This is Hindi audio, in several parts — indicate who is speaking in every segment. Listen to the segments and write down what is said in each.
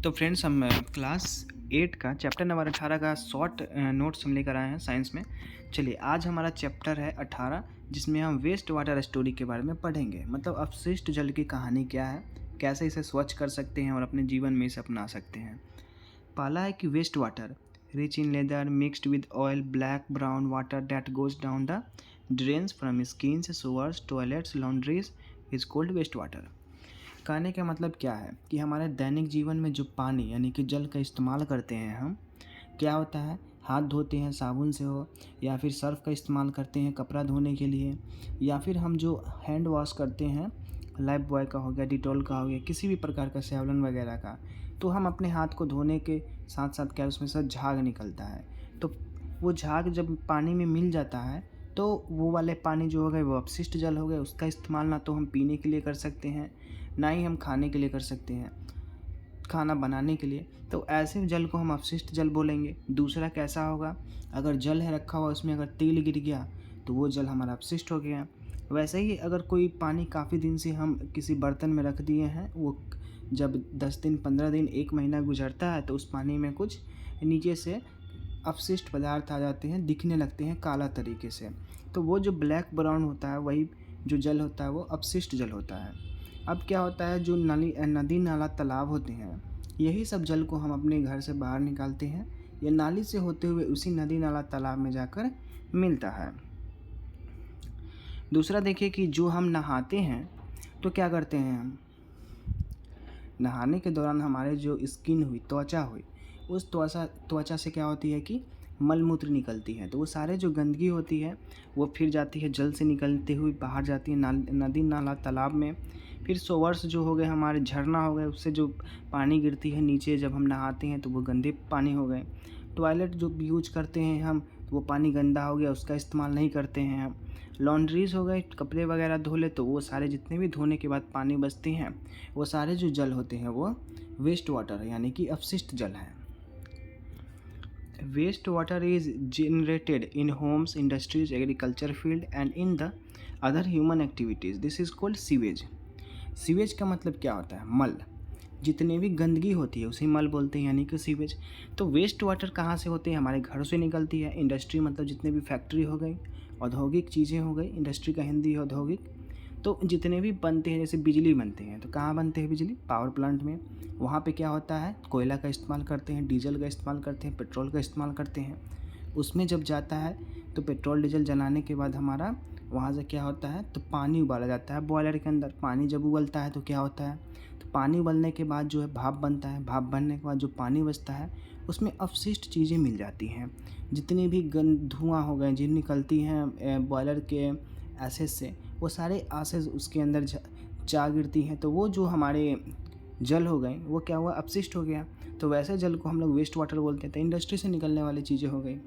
Speaker 1: तो फ्रेंड्स हम क्लास 8 का चैप्टर नंबर 18 का शॉर्ट नोट्स हम लेकर आए हैं साइंस में। चलिए आज हमारा चैप्टर है 18 जिसमें हम वेस्ट वाटर स्टोरी के बारे में पढ़ेंगे। मतलब अपशिष्ट जल की कहानी क्या है, कैसे इसे स्वच्छ कर सकते हैं और अपने जीवन में इसे अपना सकते हैं। पहला है कि waste water rich in lather mixed with oil black brown water that goes down the drains from sinks showers toilets laundries is called waste water. कहने का मतलब क्या है कि हमारे दैनिक जीवन में जो पानी यानी कि जल का इस्तेमाल करते हैं हम, क्या होता है, हाथ धोते हैं साबुन से हो या फिर सर्फ का इस्तेमाल करते हैं कपड़ा धोने के लिए, या फिर हम जो हैंड वॉश करते हैं लाइफ बॉय का हो गया, डिटॉल का हो गया, किसी भी प्रकार का सेवलन वगैरह का, तो हम अपने हाथ को धोने के साथ साथ क्या उसमें से झाग निकलता है। तो वो झाग जब पानी में मिल जाता है तो वो वाले पानी जो हो गए वो अपशिष्ट जल हो गए। उसका इस्तेमाल ना तो हम पीने के लिए कर सकते हैं, ना ही हम खाने के लिए कर सकते हैं, खाना बनाने के लिए। तो ऐसे जल को हम अपशिष्ट जल बोलेंगे। दूसरा कैसा होगा, अगर जल है रखा हुआ उसमें अगर तेल गिर गया तो वो जल हमारा अपशिष्ट हो गया। वैसे ही अगर कोई पानी काफ़ी दिन से हम किसी बर्तन में रख दिए हैं, वो जब 10 दिन 15 दिन 1 महीना गुजरता है तो उस पानी में कुछ नीचे से अपशिष्ट पदार्थ आ जाते हैं, दिखने लगते हैं काला तरीके से। तो वो जो ब्लैक ब्राउन होता है वही जो जल होता है वो अपशिष्ट जल होता है। अब क्या होता है, जो नदी नाला तालाब होते हैं, यही सब जल को हम अपने घर से बाहर निकालते हैं, ये नाली से होते हुए उसी नदी नाला तालाब में जाकर मिलता है। दूसरा देखिए कि जो हम नहाते हैं तो क्या करते हैं, हम नहाने के दौरान हमारे जो स्किन हुई, त्वचा हुई, उस त्वचा से क्या होती है कि मलमूत्र निकलती है। तो वो सारे जो गंदगी होती है वो फिर जाती है जल से निकलते हुए बाहर जाती है नदी नाला तालाब में। फिर सोवर्स जो हो गए हमारे, झरना हो गए, उससे जो पानी गिरती है नीचे जब हम नहाते हैं तो वो गंदे पानी हो गए। टॉयलेट जो यूज करते हैं हम तो वो पानी गंदा हो गया, उसका इस्तेमाल नहीं करते हैं हम। लॉन्ड्रीज हो गए, कपड़े वगैरह धो ले तो वो सारे जितने भी धोने के बाद पानी बचते हैं वो सारे जो जल होते हैं वो वेस्ट वाटर यानी कि अपशिष्ट जल है। Waste water is generated in homes, industries, agriculture field and in the other human activities. This is called sewage. Sewage का मतलब क्या होता है, मल। जितनी भी गंदगी होती है उसे मल बोलते हैं यानी कि सीवेज। तो वेस्ट वाटर कहाँ से होते हैं, हमारे घरों से निकलती है। इंडस्ट्री मतलब जितने भी फैक्ट्री हो गई, औद्योगिक चीज़ें हो गई, इंडस्ट्री का हिंदी है औद्योगिक। तो जितने भी बनते हैं, जैसे बिजली बनते हैं तो कहाँ बनते हैं बिजली, पावर प्लांट में। वहाँ पे क्या होता है, कोयला का इस्तेमाल करते हैं, डीजल का इस्तेमाल करते हैं, पेट्रोल का इस्तेमाल करते हैं। उसमें जब जाता है तो पेट्रोल डीजल जलाने के बाद हमारा वहाँ से क्या होता है, तो पानी उबाला जाता है बॉयलर के अंदर। पानी जब उबलता है तो क्या होता है, तो पानी उबलने के बाद जो है भाप बनता है। भाप बनने के बाद जो पानी बचता है उसमें अपशिष्ट चीज़ें मिल जाती हैं। जितनी भी धुआं हो गए जिन निकलती हैं बॉयलर के एसेस से, वो सारे एसेस उसके अंदर जा गिरती हैं। तो वो जो हमारे जल हो गए वो क्या हुआ, अपशिष्ट हो गया। तो वैसे जल को हम लोग वेस्ट वाटर बोलते हैं। तो इंडस्ट्री से निकलने वाली चीज़ें हो गई।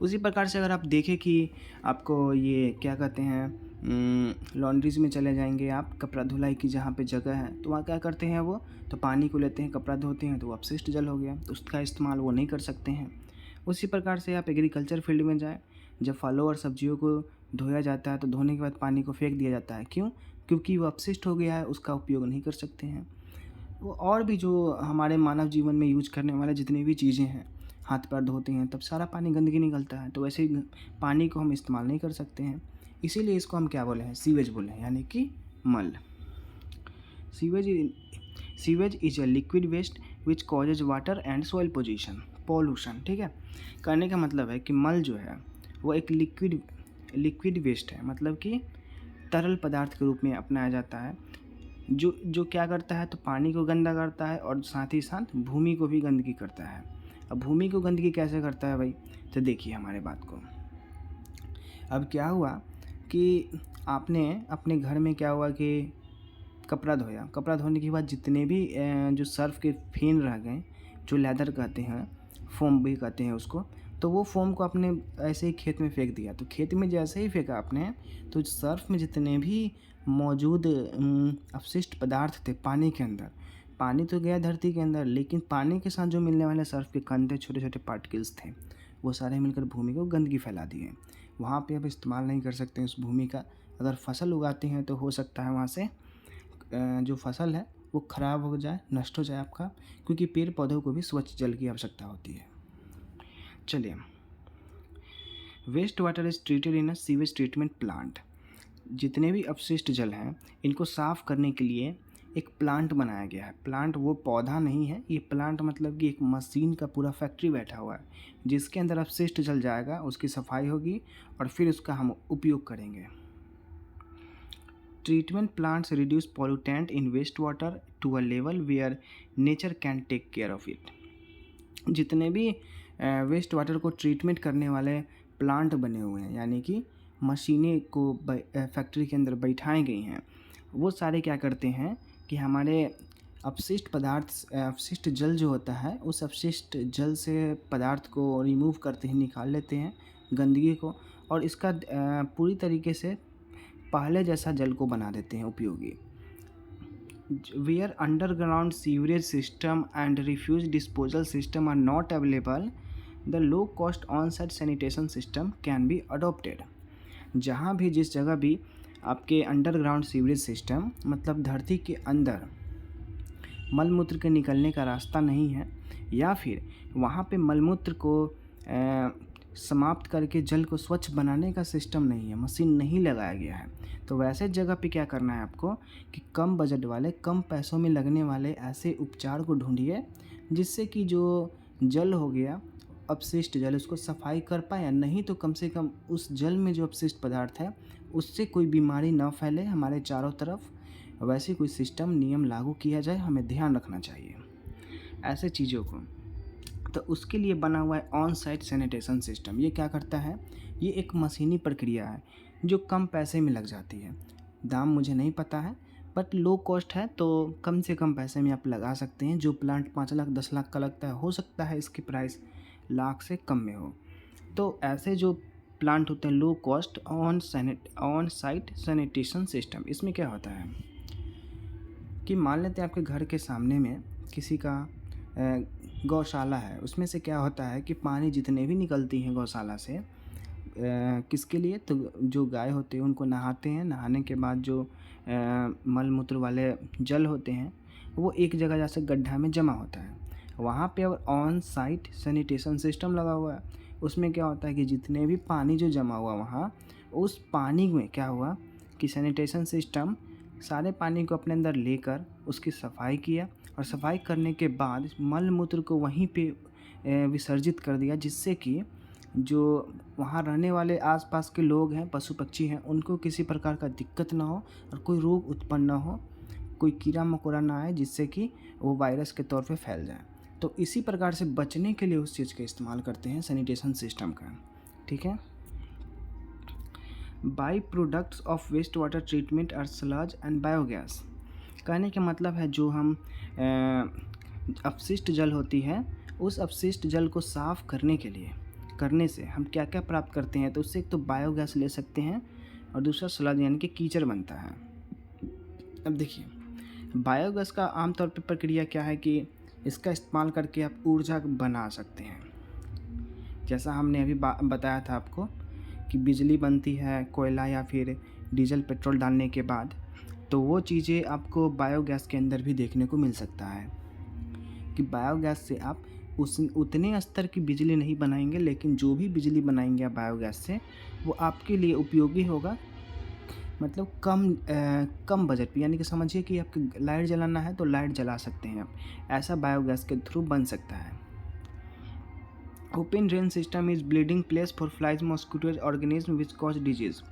Speaker 1: उसी प्रकार से अगर आप देखें कि आपको ये क्या कहते हैं, लॉन्ड्रीज में चले जाएंगे आप, कपड़ा धुलाई की जहाँ पे जगह है तो वहाँ क्या करते हैं, वो तो पानी को लेते हैं, कपड़ा धोते हैं, तो वो अपशिष्ट जल हो गया, तो उसका इस्तेमाल वो नहीं कर सकते हैं। उसी प्रकार से आप एग्रीकल्चर फील्ड में जाएँ, जब फलों और सब्जियों को धोया जाता है तो धोने के बाद पानी को फेंक दिया जाता है। क्यों, क्योंकि वो अपशिष्ट हो गया है, उसका उपयोग नहीं कर सकते हैं। वो और भी जो हमारे मानव जीवन में यूज करने वाले जितनी भी चीज़ें हैं, हाथ पैर धोते हैं तब सारा पानी गंदगी निकलता है, तो वैसे ही पानी को हम इस्तेमाल नहीं कर सकते हैं। इसीलिए इसको हम क्या बोले हैं, सीवेज बोले हैं यानी कि मल। Sewage sewage is a liquid waste which causes water and soil pollution. ठीक है, कहने का मतलब है कि मल जो है वो एक लिक्विड वेस्ट है, मतलब कि तरल पदार्थ के रूप में अपनाया जाता है, जो जो क्या करता है, तो पानी को गंदा करता है और साथ ही साथ भूमि को भी गंदगी करता है। अब भूमि को गंदगी कैसे करता है भाई, तो देखिए हमारे बात को। अब क्या हुआ कि आपने अपने घर में क्या हुआ कि कपड़ा धोया, कपड़ा धोने के बाद जितने भी जो सर्फ के फेन रह गए, जो लेदर कहते हैं, फोम भी कहते हैं उसको, तो वो फोम को आपने ऐसे ही खेत में फेंक दिया। तो खेत में जैसे ही फेंका आपने, तो सर्फ में जितने भी मौजूद अपशिष्ट पदार्थ थे पानी के अंदर, पानी तो गया धरती के अंदर, लेकिन पानी के साथ जो मिलने वाले सर्फ के कण थे, छोटे छोटे पार्टिकल्स थे, वो सारे मिलकर भूमि को गंदगी फैला दिए। वहाँ पे अब इस्तेमाल नहीं कर सकते उस भूमि का। अगर फसल उगाते हैं तो हो सकता है वहाँ से जो फसल है वो ख़राब हो जाए, नष्ट हो जाए आपका, क्योंकि पेड़ पौधों को भी स्वच्छ जल की आवश्यकता होती है। चलिए, waste water is treated in a sewage treatment plant. जितने भी अपशिष्ट जल हैं इनको साफ़ करने के लिए एक प्लांट बनाया गया है। प्लांट वो पौधा नहीं है, ये प्लांट मतलब कि एक मशीन का पूरा फैक्ट्री बैठा हुआ है, जिसके अंदर अपशिष्ट जल जाएगा, उसकी सफाई होगी और फिर उसका हम उपयोग करेंगे। Treatment plants reduce pollutant in waste water to a level where nature can take care of it. जितने भी वेस्ट वाटर को ट्रीटमेंट करने वाले प्लांट बने हुए हैं, यानी कि मशीनें को फैक्ट्री के अंदर बैठाई गई हैं, वो सारे क्या करते हैं कि हमारे अपशिष्ट जल जो होता है, उस अपशिष्ट जल से पदार्थ को रिमूव करते हैं, निकाल लेते हैं गंदगी को, और इसका पूरी तरीके से पहले जैसा जल को बना देते हैं उपयोगी। Where underground sewage system and refuse disposal system are not available, the low cost on-site sanitation system can be adopted। जहाँ भी जिस जगह भी आपके अंडरग्राउंड सीवरेज सिस्टम मतलब धरती के अंदर मलमूत्र के निकलने का रास्ता नहीं है, या फिर वहाँ पे मलमूत्र को समाप्त करके जल को स्वच्छ बनाने का सिस्टम नहीं है, मशीन नहीं लगाया गया है, तो वैसे जगह पे क्या करना है आपको कि कम बजट वाले, कम पैसों में लगने वाले ऐसे उपचार को ढूंढिए जिससे कि जो जल हो गया अपशिष्ट जल, उसको सफाई कर पाए, या नहीं तो कम से कम उस जल में जो अपशिष्ट पदार्थ है उससे कोई बीमारी ना फैले हमारे चारों तरफ। वैसे कोई सिस्टम नियम लागू किया जाए, हमें ध्यान रखना चाहिए ऐसे चीज़ों को। तो उसके लिए बना हुआ है ऑन साइट सैनिटेशन सिस्टम। ये क्या करता है, ये एक मशीनी प्रक्रिया है जो कम पैसे में लग जाती है। दाम मुझे नहीं पता है, बट लो कॉस्ट है, तो कम से कम पैसे में आप लगा सकते हैं। जो प्लांट 5 लाख 10 लाख का लगता है, हो सकता है इसकी प्राइस लाख से कम में हो। तो ऐसे जो प्लांट होते हैं low cost on site sanitation system, इसमें क्या होता है कि मान लेते हैं आपके घर के सामने में किसी का गौशाला है, उसमें से क्या होता है कि पानी जितने भी निकलती हैं गौशाला से किसके लिए, तो जो गाय होते हैं उनको नहाते हैं, नहाने के बाद जो मल मूत्र वाले जल होते हैं वो एक जगह जैसे गड्ढा में जमा होता है। वहाँ पे अब ऑन साइट सैनिटेशन सिस्टम लगा हुआ है। उसमें क्या होता है कि जितने भी पानी जो जमा हुआ वहाँ, उस पानी में क्या हुआ कि सैनिटेशन सिस्टम सारे पानी को अपने अंदर लेकर उसकी सफाई किया, और सफाई करने के बाद मल मूत्र को वहीं पे विसर्जित कर दिया, जिससे कि जो वहाँ रहने वाले आसपास के लोग हैं, पशु पक्षी हैं, उनको किसी प्रकार का दिक्कत ना हो और कोई रोग उत्पन्न ना हो, कोई कीड़ा मकोड़ा ना आए जिससे कि वो वायरस के तौर पे फैल जाए। तो इसी प्रकार से बचने के लिए उस चीज़ का इस्तेमाल करते हैं सैनिटेशन सिस्टम का। ठीक है। By products of waste water treatment are sludge and biogas. कहने का मतलब है जो हम अपशिष्ट जल होती है, उस अपशिष्ट जल को साफ़ करने से हम क्या क्या प्राप्त करते हैं, तो उससे एक तो बायोगैस ले सकते हैं और दूसरा स्लज यानी कि कीचड़ बनता है। अब देखिए, बायोगैस का आमतौर पर प्रक्रिया क्या है कि इसका इस्तेमाल करके आप ऊर्जा बना सकते हैं। जैसा हमने अभी बताया था आपको कि बिजली बनती है कोयला या फिर डीजल पेट्रोल डालने के बाद, तो वो चीज़ें आपको बायोगैस के अंदर भी देखने को मिल सकता है कि बायोगैस से आप उतने स्तर की बिजली नहीं बनाएंगे, लेकिन जो भी बिजली बनाएंगे आप बायोगैस से, वो आपके लिए उपयोगी होगा। मतलब कम बजट पे, यानी कि समझिए कि आपको लाइट जलाना है तो लाइट जला सकते हैं आप, ऐसा बायोगैस के थ्रू बन सकता है। Open drain system is bleeding place for flies mosquitoes organism which cause disease.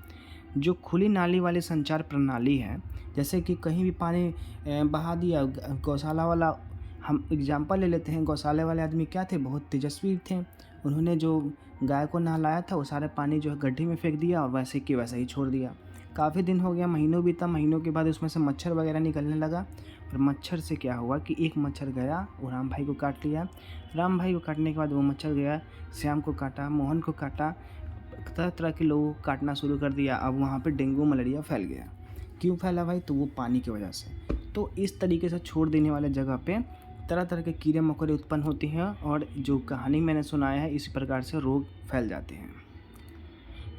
Speaker 1: जो खुली नाली वाली संचार प्रणाली है, जैसे कि कहीं भी पानी बहा दिया, गौशाला वाला हम एग्जांपल ले लेते हैं। गौशाले वाले आदमी क्या थे, बहुत तेजस्वी थे। उन्होंने जो गाय को नहलाया था वो सारे पानी जो है गड्ढे में फेंक दिया और वैसे कि वैसे ही छोड़ दिया। काफ़ी दिन हो गया, महीनों बीता, महीनों के बाद उसमें से मच्छर वगैरह निकलने लगा, और मच्छर से क्या हुआ कि एक मच्छर गया वो राम भाई को काट लिया। राम भाई को काटने के बाद वो मच्छर गया श्याम को काटा, मोहन को काटा, तरह तरह के लोगों को काटना शुरू कर दिया। अब वहाँ पे डेंगू मलेरिया फैल गया। क्यों फैला भाई, तो वो पानी की वजह से। तो इस तरीके से छोड़ देने वाले जगह पे तरह तरह के कीड़े मकोड़े उत्पन्न होते हैं, और जो कहानी मैंने सुनाया है इसी प्रकार से रोग फैल जाते हैं।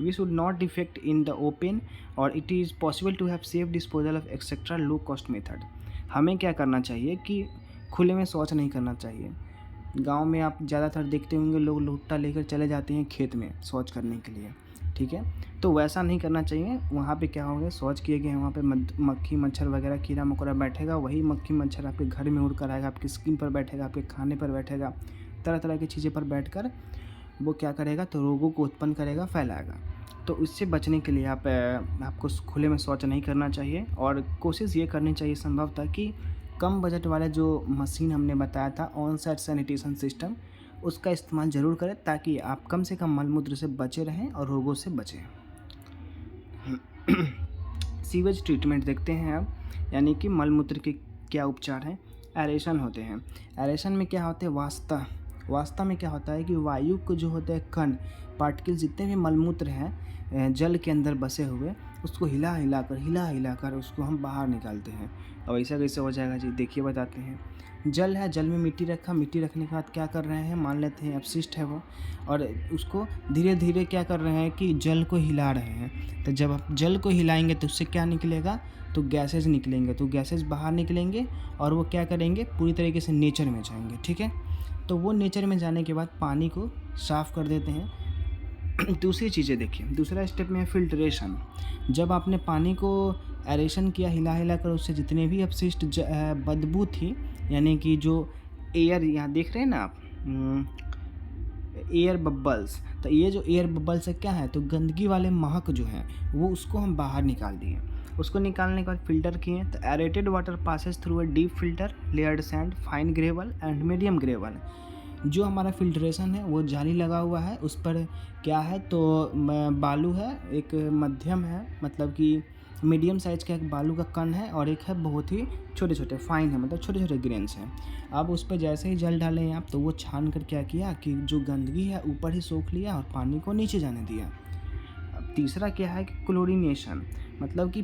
Speaker 1: We should not defect in the open और it is possible to have safe disposal of excreta low cost method. हमें क्या करना चाहिए कि खुले में शौच नहीं करना चाहिए। गांव में आप ज़्यादातर देखते होंगे लोग लोटा लेकर चले जाते हैं खेत में शौच करने के लिए, ठीक है। तो वैसा नहीं करना चाहिए। वहाँ पे क्या होगा, शौच किए गए हैं वहाँ पे मक्खी मच्छर वगैरह कीड़ा मकोड़ा बैठेगा, वही मक्खी मच्छर आपके घर में उड़ कर आएगा, आपकी स्किन पर बैठेगा, आपके खाने पर बैठेगा, तरह तरह की चीज़ें पर बैठकर वो क्या करेगा, तो रोगों को उत्पन्न करेगा, फैलाएगा। तो इससे बचने के लिए आपको खुले में शौच नहीं करना चाहिए और कोशिश ये करनी चाहिए संभवतः कि कम बजट वाला जो मशीन हमने बताया था ऑन साइट सैनिटेशन सिस्टम, उसका इस्तेमाल ज़रूर करें ताकि आप कम से कम मलमूत्र से बचे रहें और रोगों से बचें। सीवेज ट्रीटमेंट देखते हैं अब, यानी कि मलमूत्र के क्या उपचार हैं। एरेशन होते हैं। एरेशन में क्या होते हैं, वास्ता में क्या होता है कि वायु को जो होते हैं कण पार्टिकल्स जितने भी मलमूत्र हैं जल के अंदर बसे हुए, उसको हिला हिला कर उसको हम बाहर निकालते हैं। अब ऐसा कैसे हो जाएगा जी, देखिए बताते हैं। जल है, जल में मिट्टी रखने के बाद क्या कर रहे हैं, मान लेते हैं अपशिष्ट है वो, और उसको धीरे धीरे क्या कर रहे हैं कि जल को हिला रहे हैं। तो जब आप जल को हिलाएंगे तो उससे क्या निकलेगा, तो गैसेज निकलेंगे, तो गैसेज बाहर निकलेंगे और वो क्या करेंगे, पूरी तरीके से नेचर में जाएंगे, ठीक है। तो वो नेचर में जाने के बाद पानी को साफ़ कर देते हैं। दूसरी चीज़ें देखिए, दूसरा स्टेप में है फिल्ट्रेशन। जब आपने पानी को एरेशन किया, हिला कर उससे जितने भी अपशिष्ट बदबू थी, यानी कि जो एयर यहाँ देख रहे हैं ना आप, एयर बबल्स, तो ये जो एयर बबल्स है क्या है, तो गंदगी वाले महक जो है वो उसको हम बाहर निकाल दिए। उसको निकालने के बाद फ़िल्टर किए, तो aerated water passes through a deep filter, layered sand, fine gravel and medium gravel. जो हमारा फिल्ट्रेशन है वो जाली लगा हुआ है, उस पर क्या है, तो बालू है, एक मध्यम है, मतलब कि मीडियम साइज़ का एक बालू का कण है, और एक है बहुत ही छोटे छोटे फाइन है, मतलब छोटे छोटे ग्रेन्स हैं। अब उस पर जैसे ही जल डालें आप, तो वो छान कर क्या किया कि जो गंदगी है ऊपर ही सोख लिया और पानी को नीचे जाने दिया। अब तीसरा क्या है कि क्लोरीनेशन, मतलब कि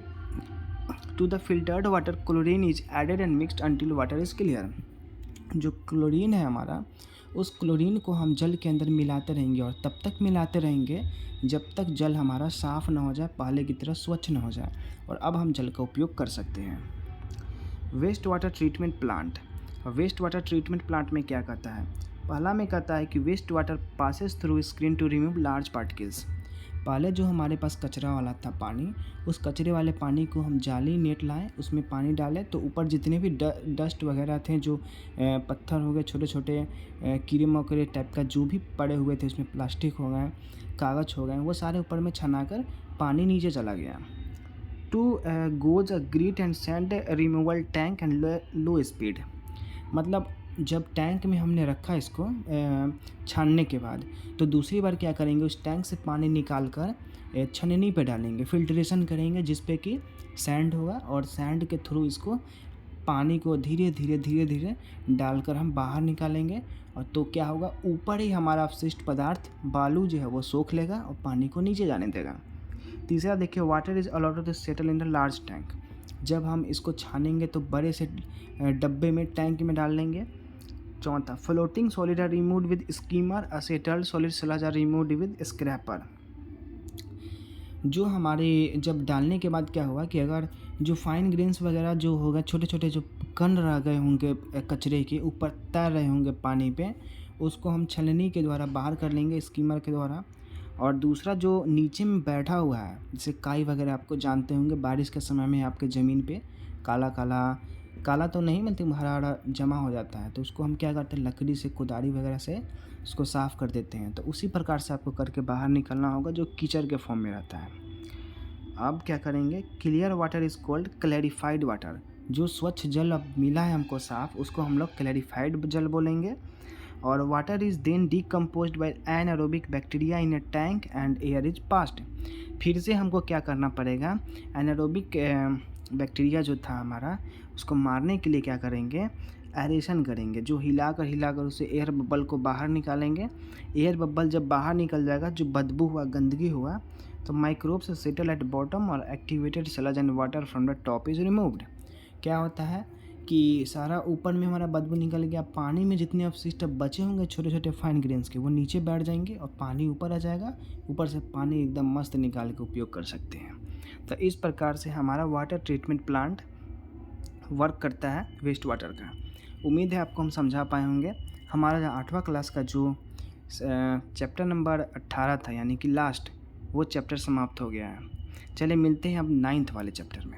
Speaker 1: to the filtered water chlorine is added and mixed until water is clear. जो क्लोरीन है हमारा, उस क्लोरीन को हम जल के अंदर मिलाते रहेंगे और तब तक मिलाते रहेंगे जब तक जल हमारा साफ़ ना हो जाए, पहले की तरह स्वच्छ ना हो जाए, और अब हम जल का उपयोग कर सकते हैं। Waste water treatment plant. Waste water treatment plant में क्या कहता है, पहला में कहता है कि waste water passes through screen to remove large particles. पहले जो हमारे पास कचरा वाला था पानी, उस कचरे वाले पानी को हम जाली नेट लाएं, उसमें पानी डालें, तो ऊपर जितने भी डस्ट वगैरह थे, जो पत्थर हो गए, छोटे छोटे कीड़े मकोड़े टाइप का जो भी पड़े हुए थे, उसमें प्लास्टिक हो गए, कागज़ हो गए, वो सारे ऊपर में छनाकर पानी नीचे चला गया। Two goes a grit and sand removal tank and low speed. मतलब जब टैंक में हमने रखा इसको छानने के बाद, तो दूसरी बार क्या करेंगे, उस टैंक से पानी निकाल कर छननी पे डालेंगे, फिल्ट्रेशन करेंगे, जिस पे कि सैंड होगा, और सैंड के थ्रू इसको पानी को धीरे धीरे डालकर हम बाहर निकालेंगे, और तो क्या होगा, ऊपर ही हमारा अपशिष्ट पदार्थ बालू जो है वो सोख लेगा और पानी को नीचे जाने देगा। तीसरा देखिए, water is allowed to settle in the large tank. जब हम इसको छानेंगे तो बड़े से डब्बे में, टैंक में डाल लेंगे। चौथा, floating solid are removed with skimmer, settled solid sludge are removed with scraper. जो हमारे जब डालने के बाद क्या होगा कि अगर जो फाइन ग्रेन्स वगैरह जो होगा, छोटे छोटे जो कण रह गए होंगे कचरे के ऊपर तैर रहे होंगे पानी पे, उसको हम छलनी के द्वारा बाहर कर लेंगे, स्कीमर के द्वारा। और दूसरा जो नीचे में बैठा हुआ है, जैसे काई वगैरह आपको जानते होंगे, बारिश के समय में आपके ज़मीन पे काला तो नहीं, मतलब हरा हरा जमा हो जाता है, तो उसको हम क्या करते हैं, लकड़ी से, कुदारी वगैरह से उसको साफ़ कर देते हैं। तो उसी प्रकार से आपको करके बाहर निकलना होगा, जो कीचड़ के फॉर्म में रहता है। अब क्या करेंगे, clear water is called clarified water. जो स्वच्छ जल अब मिला है हमको साफ़, उसको हम लोग क्लैरिफाइड जल बोलेंगे। और water is then decomposed by anaerobic bacteria in a tank and air is passed. फिर से हमको क्या करना पड़ेगा, एनारोबिक बैक्टीरिया जो था हमारा, उसको मारने के लिए क्या करेंगे, एरेशन करेंगे, जो हिलाकर उसे एयर बबल को बाहर निकालेंगे। एयर बबल जब बाहर निकल जाएगा, जो बदबू हुआ, गंदगी हुआ, तो माइक्रोब्स सेटल एट बॉटम और activated sludge and water from the top is removed. क्या होता है कि सारा ऊपर में हमारा बदबू निकल गया, पानी में जितने अवशिष्ट बचे होंगे छोटे छोटे फाइन ग्रेन्स के वो नीचे बैठ जाएंगे और पानी ऊपर आ जाएगा, ऊपर से पानी एकदम मस्त निकाल के उपयोग कर सकते हैं। तो इस प्रकार से हमारा वाटर ट्रीटमेंट प्लांट वर्क करता है वेस्ट वाटर का। उम्मीद है आपको हम समझा पाए होंगे। हमारा जो 8वां क्लास का जो चैप्टर नंबर 18 था यानी कि लास्ट, वो चैप्टर समाप्त हो गया है। चलिए मिलते हैं अब 9th वाले चैप्टर में।